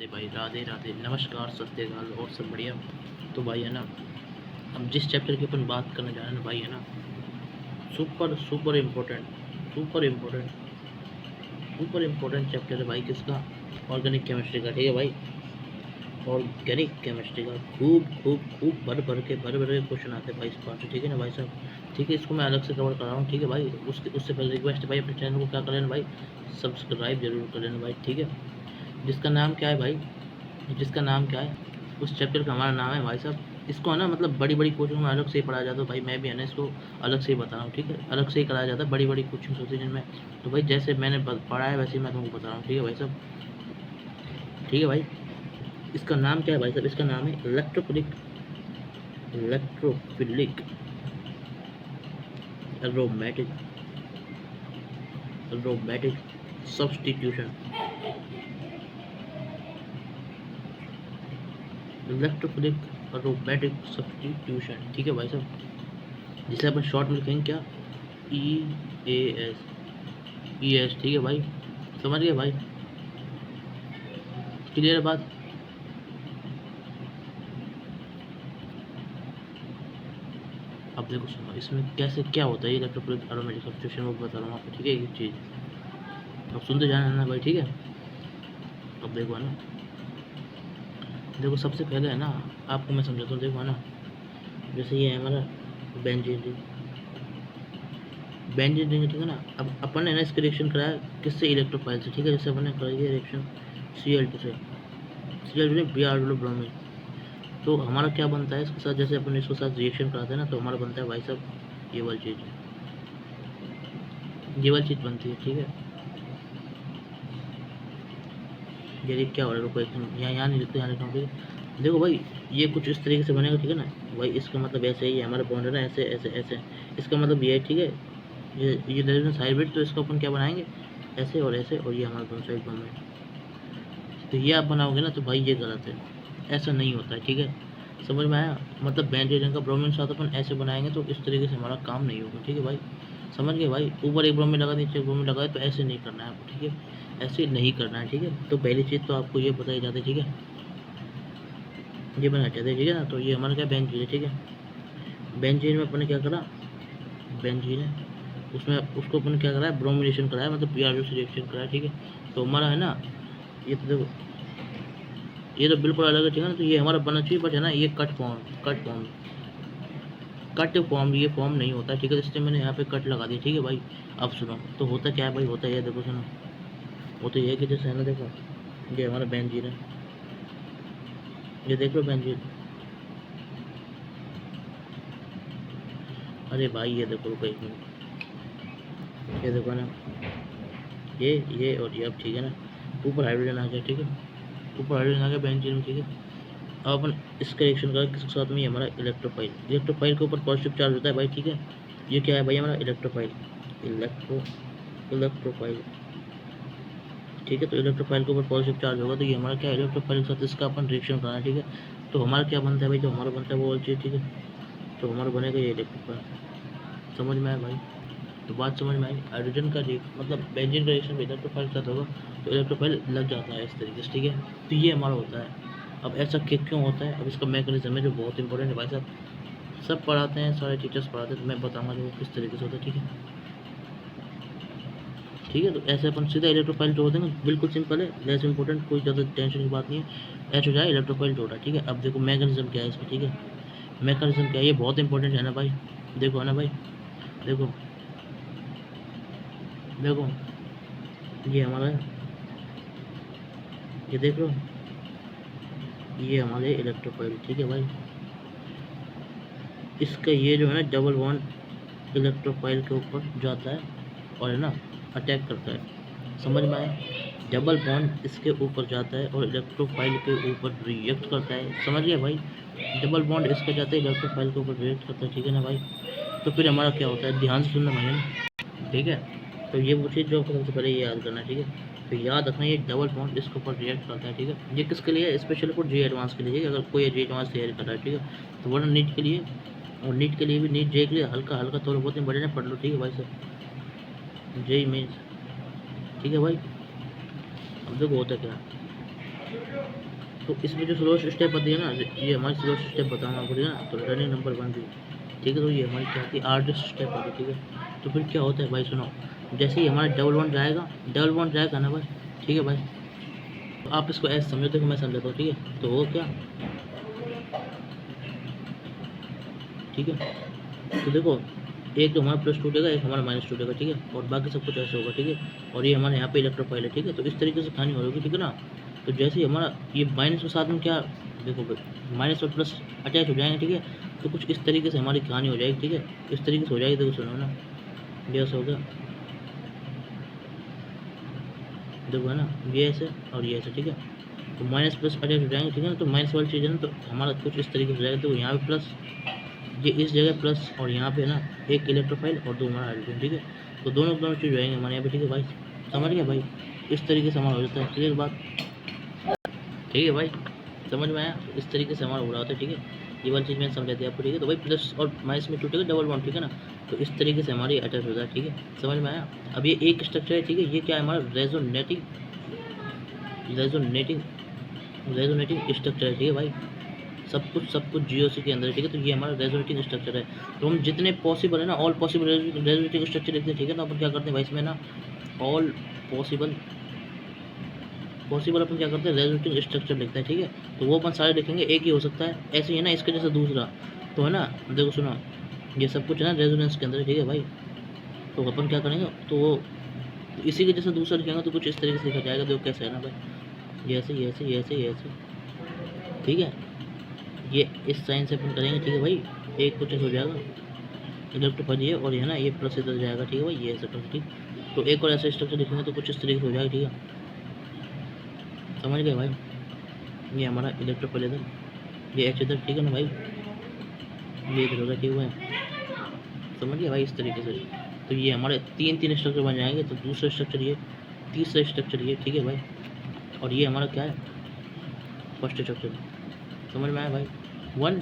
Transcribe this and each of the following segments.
भाई, राधे राधे, नमस्कार, सत श्री अकाल और सब बढ़िया। तो भाई है ना, हम जिस चैप्टर की अपन बात करने जा रहे हैं ना भाई है ना, super super important, super important, super important chapter है भाई। किसका? ऑर्गेनिक केमिस्ट्री का। ठीक है भाई, ऑर्गेनिक केमिस्ट्री का खूब खूब खूब भर भर के क्वेश्चन आते हैं भाई इस पार्ट से। ठीक है ना भाई साहब? ठीक है, इसको मैं अलग से कवर कर रहा हूँ। ठीक है भाई, उससे पहले रिक्वेस्ट है भाई, अपने चैनल को क्या कर लेना भाई, सब्सक्राइब जरूर कर लेना भाई। ठीक है, जिसका नाम क्या है भाई, जिसका नाम क्या है, उस चैप्टर का हमारा नाम है भाई साहब। इसको है ना, मतलब बड़ी बड़ी कोचिंग में अलग से ही पढ़ाया जाता है भाई। मैं भी है ना इसको अलग से ही बता रहा हूँ। ठीक है, अलग से ही कराया जाता है, बड़ी बड़ी कोचिंग होती है जिनमें। तो भाई जैसे मैंने पढ़ा है वैसे ही मैं तुमको बता रहा हूँ। ठीक है भाई साहब? ठीक है भाई, इसका नाम क्या है भाई साहब? इसका नाम है electrophilic, electrophilic aromatic, aromatic substitution, electrophilic aromatic substitution. ठीक है भाई साहब, जिसे अपन शॉर्ट में लिखेंगे क्या, EAS, ES। ठीक है भाई, समझ गए भाई? क्लियर बात? अब देखो सुनो, इसमें कैसे क्या होता है इलेक्ट्रोफिलिक एरोमेटिक सब्स्टिट्यूशन, वो बता रहा हूँ आपको। ठीक है, एक चीज़ अब सुनते जाना है ना भाई। ठीक है, अब देखो ना, देखो सबसे पहले है ना, आपको मैं समझाता हूँ। देखो है ना, जैसे ये है हमारा बेंजीन, बेंजीन रिंग। ठीक है ना, अब अपन ने ना इसका रिएक्शन कराया किससे, इलेक्ट्रोफाइल से। ठीक है, जैसे अपन ने कराई है रिएक्शन Cl2 से, Cl2 ने Br ब्रोमीन। तो हमारा क्या बनता है इसके साथ, जैसे अपन इसके साथ रिएक्शन कराते हैं ना, तो हमारा बनता है भाई साहब ये वाली चीज़, ये वाली चीज़ बनती है। ठीक है, ये क्या हो रहा है, रुको एक मिनट, यहाँ नहीं लिखते, यहाँ लिखा हूँ। ठीक है, देखो भाई, ये कुछ इस तरीके से बनेगा। ठीक है ना भाई, इसका मतलब ऐसे ही है, हमारा बॉन्ड है ना, ऐसे ऐसे ऐसे, इसका मतलब ये है। ठीक है, ये रेजोनेंस हाइब्रिड, तो इसको अपन क्या बनाएंगे, ऐसे और ऐसे, और ये हमारा दोनों साइड बॉन्ड है। तो ये आप बनाओगे ना, तो भाई ये गलत है, ऐसा नहीं होता है। ठीक है, समझ में आया? मतलब बेंजीन का ब्रोमीन साथ अपन ऐसे बनाएंगे तो इस तरीके से हमारा काम नहीं होगा। ठीक है भाई, समझ गए भाई? ऊपर एक ब्रोमीन लगा, नीचे एक ब्रोमीन लगा, तो ऐसे नहीं करना है आपको। ठीक है, ऐसे नहीं करना है। ठीक है, तो पहली चीज़ तो आपको ये बताई जाती है। ठीक है, ये बनाया जाता है। ठीक है ना, तो ये हमारा क्या बेंजीन है। ठीक है, बेंजीन में अपन ने क्या करा, बेंजीन है उसमें, उसको अपन क्या करा है, ब्रोमिनेशन कराया, मतलब PRO से रिएक्शन कराया। ठीक है, तो हमारा है ना, ये तो देखो, ये तो बिल्कुल अलग है। ठीक है ना, तो ये हमारा बनना चाहिए, बट है ना ये cut form, cut form, cut form, ये फॉर्म नहीं होता। ठीक है, इसलिए मैंने यहाँ पे कट लगा दी। ठीक है भाई, अब सुनो, तो होता क्या है भाई, होता है देखो सुनो, होता ये है कि जैसे है ना, देखो ये हमारा बेंजीन है, ये देख लो बेंजीन। अरे भाई ये देखो, रुको एक मिनट, ये देखो ना, ये और ये, अब ठीक है ना, ऊपर हाइड्रोजन आ गया। ठीक है, ऊपर हाइड्रोजन आ गया बेंजीन में। ठीक है, अब अपन इसका रिएक्शन करें किसके साथ में, ये हमारा इलेक्ट्रोफाइल, इलेक्ट्रोफाइल के ऊपर पॉजिटिव चार्ज होता है भाई। ठीक है, ये क्या है भाई, हमारा इलेक्ट्रोफाइल, इलेक्ट्रोफाइल। ठीक है, तो इलेक्ट्रोफाइल के ऊपर पॉजिटिव चार्ज होगा, तो ये हमारा क्या है, इलेक्ट्रोफाइल के साथ इसका अपन रिएक्शन कराना है। ठीक है, तो हमारा क्या बनता है भाई, जो हमारा बनता है वो वाली चीज़। ठीक है, तो हमारा बनेगा ये इलेक्ट्रोफाइल। समझ में आया भाई? तो बात समझ में आई? हाइड्रोजन का मतलब बेंजीन का रिएक्शन इलेक्ट्रोफाइल के साथ होगा, तो इलेक्ट्रोफाइल लग जाता है इस तरीके से। ठीक है, तो ये हमारा होता है। अब ऐसा क्यों होता है, अब इसका मैकेनिज्म है जो बहुत इंपॉर्टेंट है भाई साहब, सब पढ़ाते हैं, सारे टीचर्स पढ़ाते हैं, तो मैं बताऊंगा जो किस तरीके से होता है। ठीक है, ठीक है, तो ऐसे अपन सीधा इलेक्ट्रोफाइल जोड़ देंगे, बिल्कुल सिंपल है, लेस इंपॉर्टेंट, कोई ज़्यादा टेंशन की बात नहीं है। एच हो जाए, इलेक्ट्रोफाइल जोड़ा। ठीक है, अब देखो मैकेनिज्म क्या है इसका। ठीक है, मैकेनिज्म क्या है, ये बहुत इंपॉर्टेंट है ना भाई, देखो है ना भाई, देखो देखो, ये हमारा, ये देख लो, ये हमारे इलेक्ट्रोफाइल। ठीक है भाई, इसका ये जो है ना डबल बॉन्ड इलेक्ट्रोफाइल के ऊपर जाता है और है ना अटैक करता है। समझ में आया? डबल बॉन्ड इसके ऊपर जाता है और इलेक्ट्रोफाइल के ऊपर रिएक्ट करता है। समझ गया भाई? डबल बॉन्ड इसका जाता है, इलेक्ट्रोफाइल के ऊपर रिएक्ट करता है। ठीक है ना भाई? तो फिर हमारा क्या होता है, ध्यान से सुनना भाई। ठीक है, तो ये वो चीज़ जो आपको सबसे पहले ये याद करना है। ठीक है, तो याद रखना ये डबल बॉन्ड इसके ऊपर रिएक्ट करता है। ठीक है, ये किसके लिए, स्पेशल फॉर जे एडवांस के लिए। ठीक है, अगर कोई जे एडवांस तैयारी कर रहा है, ठीक है, तो वरना नीट के लिए, और नीट के लिए भी, नीट जे के लिए हल्का हल्का थोड़ा बहुत इंपॉर्टेंट पढ़ लो। ठीक है भाई साहब, जे मीन्स। ठीक है भाई, अब देखो होता क्या, तो इसमें जो स्लोएस्ट स्टेप आती है ना, ये हमारी स्लोएस्ट स्टेप बताऊँगा आपको, ठीक है ना। तो रनिंग नंबर 1 भी, ठीक है। तो ये हमारी क्या आती है, हार्डेस्ट स्टेप आती है, ठीक है। तो फिर क्या होता है भाई, सुनो, जैसे ही हमारा डबल वन जाएगा ना भाई, ठीक है भाई, तो आप इसको ऐसे समझो, देखो मैं समझाता हूँ, ठीक है। तो वो क्या, ठीक है। तो देखो, एक तो हमारा प्लस टूटेगा, एक हमारा माइनस टूटेगा, ठीक है। और बाकी सब कुछ ऐसे होगा, ठीक है। और ये हमारे यहाँ पे इलेक्ट्रोफाइल है, ठीक है। तो इस तरीके से कहानी हो रही है, ठीक है ना। तो जैसे ही हमारा ये माइनस के साथ में क्या, देखो भाई, माइनस और प्लस अटैच हो जाएंगे, ठीक है। तो कुछ इस तरीके से हमारी कहानी हो जाएगी, ठीक है। इस तरीके से हो जाएगी, देखो सुनो ना, ये ऐसा हो गया, देखो है ना, ये ऐसे और ये ऐसे, ठीक है। तो माइनस प्लस अटैच हो जाएंगे, ठीक है ना। तो माइनस वाली चीज़ है ना, तो हमारा कुछ इस तरीके से हो जाएगा। तो यहाँ पे प्लस, ये इस जगह प्लस, और यहाँ पे ना एक इलेक्ट्रोफाइल और 2 हमारा हाइड्रोजन, ठीक है। तो दोनों दोनों चीज़ हो जाएंगे हमारे यहाँ पे, ठीक है भाई। समझ गया भाई, इस तरीके से हमारा हो जाता है, क्लियर बात, ठीक है भाई। समझ में आया, इस तरीके से हमारा हो रहा होता है, ठीक है। ये वाली चीज़ मैंने समझा दी आपको, ठीक है। तो भाई प्लस और माइनस में टूटेगा डबल बॉन्ड, ठीक है ना। तो इस तरीके से हमारी अटैच होता है, ठीक है। समझ में आया। अब ये एक स्ट्रक्चर है, ठीक है। ये क्या है हमारा, रेजोनेटिंग रेजोनेटिंग रेजोनेटिंग स्ट्रक्चर है, ठीक है भाई। सब कुछ जीओसी के अंदर है, ठीक है। तो ये हमारा रेजोनेटिंग स्ट्रक्चर है। तो हम जितने पॉसिबल है ना, ऑल पॉसिबल रेजोनेटिंग स्ट्रक्चर लिखते हैं, ठीक है। तो अपन क्या करते हैं भाई, इसमें ना ऑल पॉसिबल अपन क्या करते हैं, रेजोनेटिंग स्ट्रक्चर लिखते हैं, ठीक है। तो वो अपन सारे लिखेंगे, एक ही हो सकता है, ऐसे ही है ना, इसके जैसा दूसरा, तो है ना। देखो सुनो, ये सब कुछ है ना रेजोनेंस के अंदर, ठीक है भाई। तो अपन क्या करेंगे, तो वो इसी के जैसा दूसरा लिखेंगे, तो कुछ इस तरीके से लिखा जाएगा, देखो कैसे है ना भाई, ये ऐसे, ये ऐसे, ये ऐसे, ये ऐसे, ठीक है। ये इस साइन से अपन करेंगे, ठीक है भाई। एक कुछ ऐसा हो जाएगा, इलेक्ट्रोफाइल ये, और ये है ना, ये प्लस इधर जाएगा, ठीक है भाई, ये ऐसा ठीक। तो एक और ऐसा स्ट्रक्चर लिखेंगे, तो कुछ इस तरीके से हो जाएगा, ठीक है। समझ गए भाई, ये हमारा इलेक्ट्रोफाइल इधर, ये एच इधर, ठीक है ना भाई, ये इधर होगा, ठीक है भाई। समझ गया भाई, इस तरीके से। तो ये हमारे तीन स्ट्रक्चर बन जाएंगे। तो दूसरा स्ट्रक्चर ये, तीसरा स्ट्रक्चर ये, ठीक है भाई। और ये हमारा क्या है, फर्स्ट स्ट्रक्चर। समझ में आया भाई, 1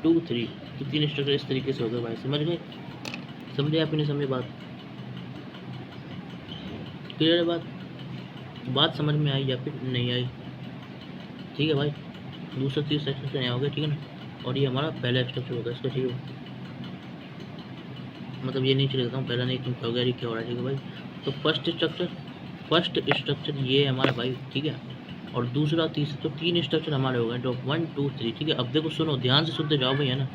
2 3, तो 3 स्ट्रक्चर इस तरीके से हो गए भाई। समझ गए, समझे आप नहीं समझे बात, क्लियर है बात समझ में आई या फिर नहीं आई, ठीक है भाई। दूसरा तीसरा स्ट्रक्चर यहाँ हो गया, ठीक है ना। और ये हमारा पहला स्ट्रक्चर होगा इसका, ठीक है। मतलब ये नहीं चलेगा हूँ, पहला नहीं, तुम हो गया, क्या हो रहा है, ठीक है भाई। तो फर्स्ट स्ट्रक्चर ये हमारा भाई, ठीक है। और दूसरा तीसरा, तो 3 स्ट्रक्चर हमारे हो गए, तो 1 2 3, ठीक है। अब देखो सुनो, ध्यान से सुनते जाओ भाई, है ना।